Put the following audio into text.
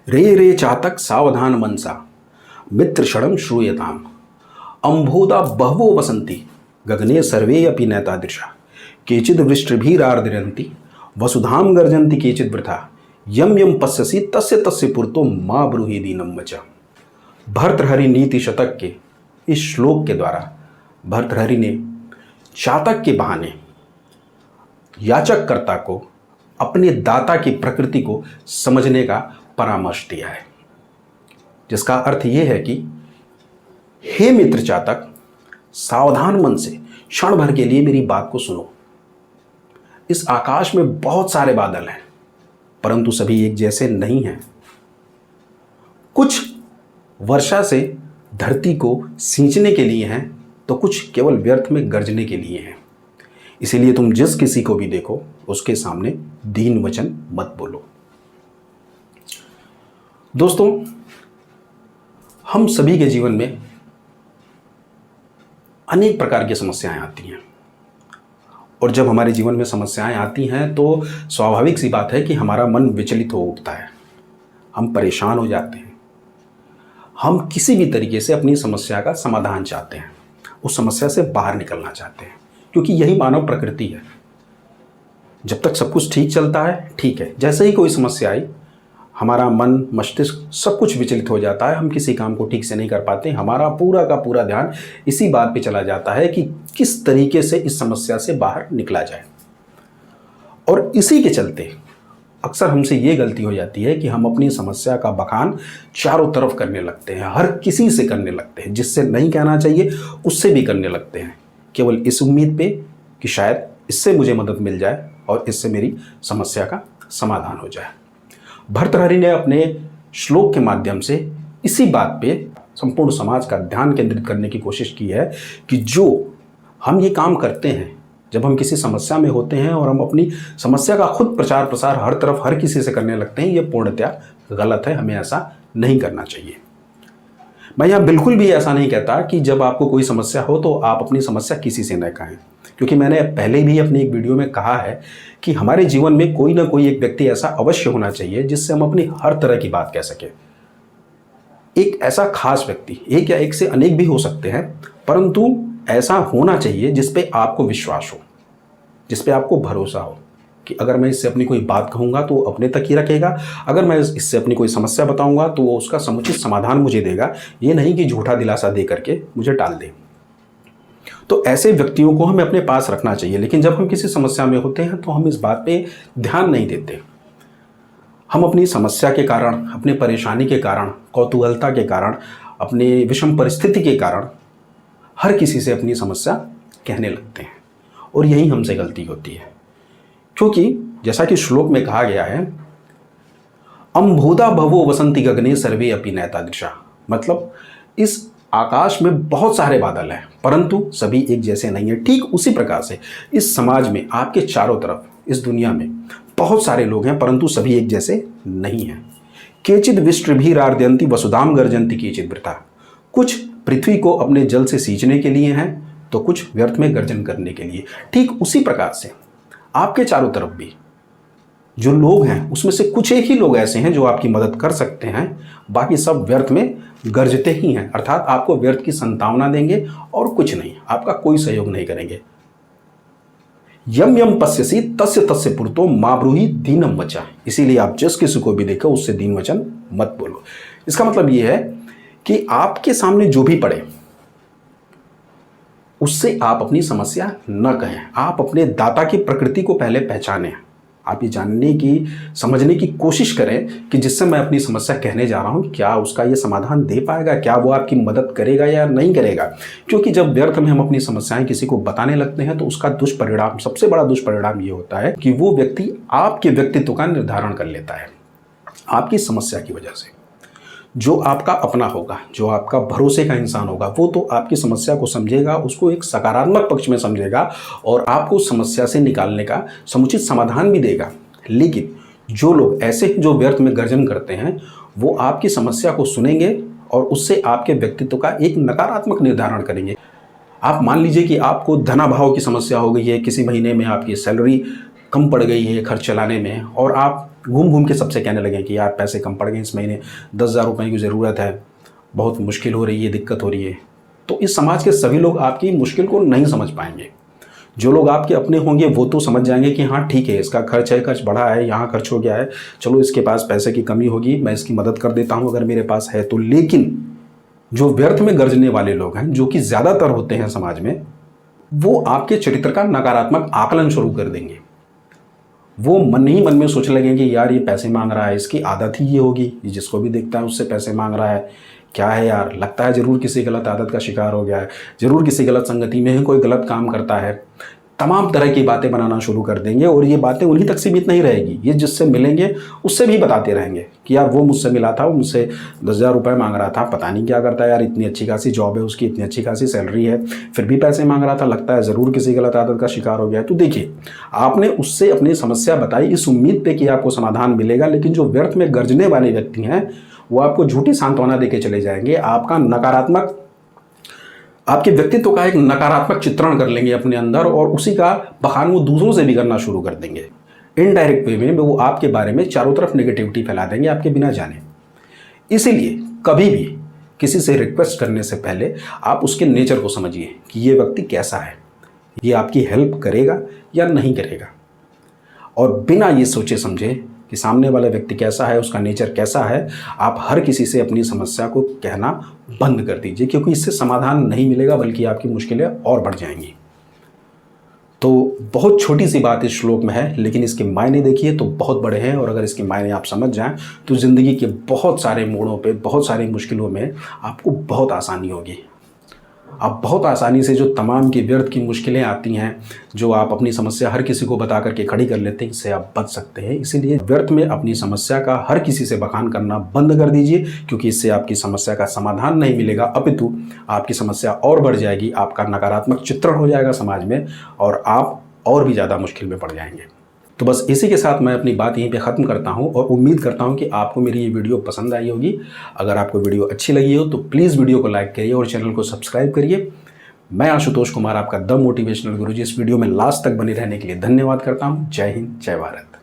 रे रे चातक सावधान मनसा मित्र षडम श्रूयताम अम्भोदा बहवो वसंती गगने सर्वे अपि नैतादृशा केचिद् वृष्टिभिरार्द्रयन्ति वसुधाम गर्जन्ति केचिद् वृथा यम यम पश्यसि तस्य तस्य पुरतो माँ ब्रूहि दीनम वचा। भर्तृहरि नीति शतक के इस श्लोक के द्वारा भर्तृहरि ने चातक के बहाने याचककर्ता को अपने दाता की प्रकृति को समझने का परामर्श दिया है, जिसका अर्थ यह है कि हे मित्र चातक, सावधान मन से क्षण भर के लिए मेरी बात को सुनो। इस आकाश में बहुत सारे बादल हैं, परंतु सभी एक जैसे नहीं हैं। कुछ वर्षा से धरती को सींचने के लिए हैं, तो कुछ केवल व्यर्थ में गरजने के लिए हैं। इसीलिए तुम जिस किसी को भी देखो उसके सामने दीन वचन मत बोलो। दोस्तों, हम सभी के जीवन में अनेक प्रकार की समस्याएं आती हैं, और जब हमारे जीवन में समस्याएं आती हैं तो स्वाभाविक सी बात है कि हमारा मन विचलित हो उठता है, हम परेशान हो जाते हैं। हम किसी भी तरीके से अपनी समस्या का समाधान चाहते हैं, उस समस्या से बाहर निकलना चाहते हैं, क्योंकि यही मानव प्रकृति है। जब तक सब कुछ ठीक चलता है ठीक है, जैसे ही कोई समस्या आई हमारा मन मस्तिष्क सब कुछ विचलित हो जाता है, हम किसी काम को ठीक से नहीं कर पाते। हमारा पूरा का पूरा ध्यान इसी बात पे चला जाता है कि किस तरीके से इस समस्या से बाहर निकला जाए। और इसी के चलते अक्सर हमसे ये गलती हो जाती है कि हम अपनी समस्या का बखान चारों तरफ करने लगते हैं, हर किसी से करने लगते हैं, जिससे नहीं कहना चाहिए उससे भी करने लगते हैं, केवल इस उम्मीद पे कि शायद इससे मुझे मदद मिल जाए और इससे मेरी समस्या का समाधान हो जाए। भर्तृहरि ने अपने श्लोक के माध्यम से इसी बात पे संपूर्ण समाज का ध्यान केंद्रित करने की कोशिश की है कि जो हम ये काम करते हैं, जब हम किसी समस्या में होते हैं और हम अपनी समस्या का खुद प्रचार प्रसार हर तरफ हर किसी से करने लगते हैं, ये पूर्णतया गलत है। हमें ऐसा नहीं करना चाहिए। मैं यहाँ बिल्कुल भी ऐसा नहीं कहता कि जब आपको कोई समस्या हो तो आप अपनी समस्या किसी से न कहें, क्योंकि मैंने पहले भी अपनी एक वीडियो में कहा है कि हमारे जीवन में कोई ना कोई एक व्यक्ति ऐसा अवश्य होना चाहिए जिससे हम अपनी हर तरह की बात कह सकें। एक ऐसा खास व्यक्ति, एक या एक से अनेक भी हो सकते हैं, परंतु ऐसा होना चाहिए जिस पे आपको विश्वास हो, जिस पे आपको भरोसा हो कि अगर मैं इससे अपनी कोई बात कहूँगा तो वो अपने तक ही रखेगा, अगर मैं इससे अपनी कोई समस्या बताऊँगा तो वो उसका समुचित समाधान मुझे देगा, ये नहीं कि झूठा दिलासा दे करके मुझे टाल दे। तो ऐसे व्यक्तियों को हमें अपने पास रखना चाहिए। लेकिन जब हम किसी समस्या में होते हैं तो हम इस बात पे ध्यान नहीं देते। हम अपनी समस्या के कारण, अपनी परेशानी के कारण, कौतूहलता के कारण, अपने विषम परिस्थिति के कारण हर किसी से अपनी समस्या कहने लगते हैं, और यही हमसे गलती होती है। क्योंकि जैसा कि श्लोक में कहा गया है, अम्भोदा भवो वसंती गगने सर्वे अपि नैतादृशा, मतलब इस आकाश में बहुत सारे बादल हैं परंतु सभी एक जैसे नहीं हैं। ठीक उसी प्रकार से इस समाज में, आपके चारों तरफ, इस दुनिया में बहुत सारे लोग हैं परंतु सभी एक जैसे नहीं हैं। केचिद् वृष्टिभिरार्द्रयन्ति वसुधाम गर्जन्ति केचिद् वृथा, कुछ पृथ्वी को अपने जल से सींचने के लिए हैं तो कुछ व्यर्थ में गर्जन करने के लिए। ठीक उसी प्रकार से आपके चारों तरफ भी जो लोग हैं उसमें से कुछ एक ही लोग ऐसे हैं जो आपकी मदद कर सकते हैं, बाकी सब व्यर्थ में गरजते ही हैं, अर्थात आपको व्यर्थ की संतावना देंगे और कुछ नहीं, आपका कोई सहयोग नहीं करेंगे। यम यम पश्यसि तस्य तस्य पुरतो माँ ब्रूहि दीनम वचा, इसीलिए आप जिस किसी को भी देखो उससे दीन वचन मत बोलो। इसका मतलब ये है कि आपके सामने जो भी पड़े उससे आप अपनी समस्या न कहें। आप अपने दाता की प्रकृति को पहले पहचानें। आप ये जानने की, समझने की कोशिश करें कि जिससे मैं अपनी समस्या कहने जा रहा हूँ क्या उसका ये समाधान दे पाएगा, क्या वो आपकी मदद करेगा या नहीं करेगा। क्योंकि जब व्यर्थ में हम अपनी समस्याएं किसी को बताने लगते हैं तो उसका दुष्परिणाम, सबसे बड़ा दुष्परिणाम ये होता है कि वो व्यक्ति आपके व्यक्तित्व का निर्धारण कर लेता है आपकी समस्या की वजह से। जो आपका अपना होगा, जो आपका भरोसे का इंसान होगा, वो तो आपकी समस्या को समझेगा, उसको एक सकारात्मक पक्ष में समझेगा और आपको समस्या से निकालने का समुचित समाधान भी देगा। लेकिन जो लोग ऐसे जो व्यर्थ में गर्जन करते हैं, वो आपकी समस्या को सुनेंगे और उससे आपके व्यक्तित्व का एक नकारात्मक निर्धारण करेंगे। आप मान लीजिए कि आपको धनाभाव की समस्या हो गई है, किसी महीने में आपकी सैलरी कम पड़ गई है खर्च चलाने में, और आप घूम घूम के सबसे कहने लगे कि यार पैसे कम पड़ गए इस महीने, 10,000 रुपये की ज़रूरत है, बहुत मुश्किल हो रही है, दिक्कत हो रही है। तो इस समाज के सभी लोग आपकी मुश्किल को नहीं समझ पाएंगे। जो लोग आपके अपने होंगे वो तो समझ जाएंगे कि हाँ ठीक है, इसका खर्च है, खर्च बढ़ा है, यहाँ खर्च हो गया है, चलो इसके पास पैसे की कमी होगी, मैं इसकी मदद कर देता हूँ अगर मेरे पास है तो। लेकिन जो व्यर्थ में गरजने वाले लोग हैं, जो कि ज़्यादातर होते हैं समाज में, वो आपके चरित्र का नकारात्मक आकलन शुरू कर देंगे। वो मन ही मन में सोचने लगेंगे कि यार ये पैसे मांग रहा है, इसकी आदत ही ये होगी, ये जिसको भी देखता है उससे पैसे मांग रहा है, क्या है यार, लगता है ज़रूर किसी गलत आदत का शिकार हो गया है, ज़रूर किसी गलत संगति में है, कोई गलत काम करता है। तमाम तरह की बातें बनाना शुरू कर देंगे और ये बातें उन्हीं तक सीमित नहीं रहेगी, ये जिससे मिलेंगे उससे भी बताते रहेंगे कि यार वो मुझसे मिला था, वो मुझसे 10,000 रुपये मांग रहा था, पता नहीं क्या करता है यार, इतनी अच्छी खासी जॉब है उसकी, इतनी अच्छी खासी सैलरी है, फिर भी पैसे मांग रहा था, लगता है ज़रूर किसी गलत आदत का शिकार हो गया है। तो देखिए, आपने उससे अपनी समस्या बताई इस उम्मीद पे कि आपको समाधान मिलेगा, लेकिन जो व्यर्थ में गरजने वाले व्यक्ति हैं वो आपको झूठी सांत्वना देके चले जाएंगे, आपके व्यक्तित्व का एक नकारात्मक चित्रण कर लेंगे अपने अंदर और उसी का बखान वो दूसरों से भी करना शुरू कर देंगे। इनडायरेक्ट वे में वो आपके बारे में चारों तरफ नेगेटिविटी फैला देंगे आपके बिना जाने। इसीलिए कभी भी किसी से रिक्वेस्ट करने से पहले आप उसके नेचर को समझिए कि ये व्यक्ति कैसा है, ये आपकी हेल्प करेगा या नहीं करेगा। और बिना ये सोचे समझे कि सामने वाला व्यक्ति कैसा है, उसका नेचर कैसा है, आप हर किसी से अपनी समस्या को कहना बंद कर दीजिए, क्योंकि इससे समाधान नहीं मिलेगा बल्कि आपकी मुश्किलें और बढ़ जाएंगी। तो बहुत छोटी सी बात इस श्लोक में है, लेकिन इसके मायने देखिए तो बहुत बड़े हैं, और अगर इसके मायने आप समझ जाएं तो ज़िंदगी के बहुत सारे मोड़ों पे, बहुत सारी मुश्किलों में आपको बहुत आसानी होगी। आप बहुत आसानी से जो तमाम की व्यर्थ की मुश्किलें आती हैं, जो आप अपनी समस्या हर किसी को बता करके खड़ी कर लेते हैं, इससे आप बच सकते हैं। इसीलिए व्यर्थ में अपनी समस्या का हर किसी से बखान करना बंद कर दीजिए, क्योंकि इससे आपकी समस्या का समाधान नहीं मिलेगा, अपितु आपकी समस्या और बढ़ जाएगी, आपका नकारात्मक चित्रण हो जाएगा समाज में और आप और भी ज़्यादा मुश्किल में पड़ जाएंगे। तो बस इसी के साथ मैं अपनी बात यहीं पे ख़त्म करता हूं और उम्मीद करता हूं कि आपको मेरी ये वीडियो पसंद आई होगी। अगर आपको वीडियो अच्छी लगी हो तो प्लीज़ वीडियो को लाइक करिए और चैनल को सब्सक्राइब करिए। मैं आशुतोष कुमार, आपका द मोटिवेशनल गुरुजी, इस वीडियो में लास्ट तक बने रहने के लिए धन्यवाद करता हूँ। जय हिंद, जय भारत।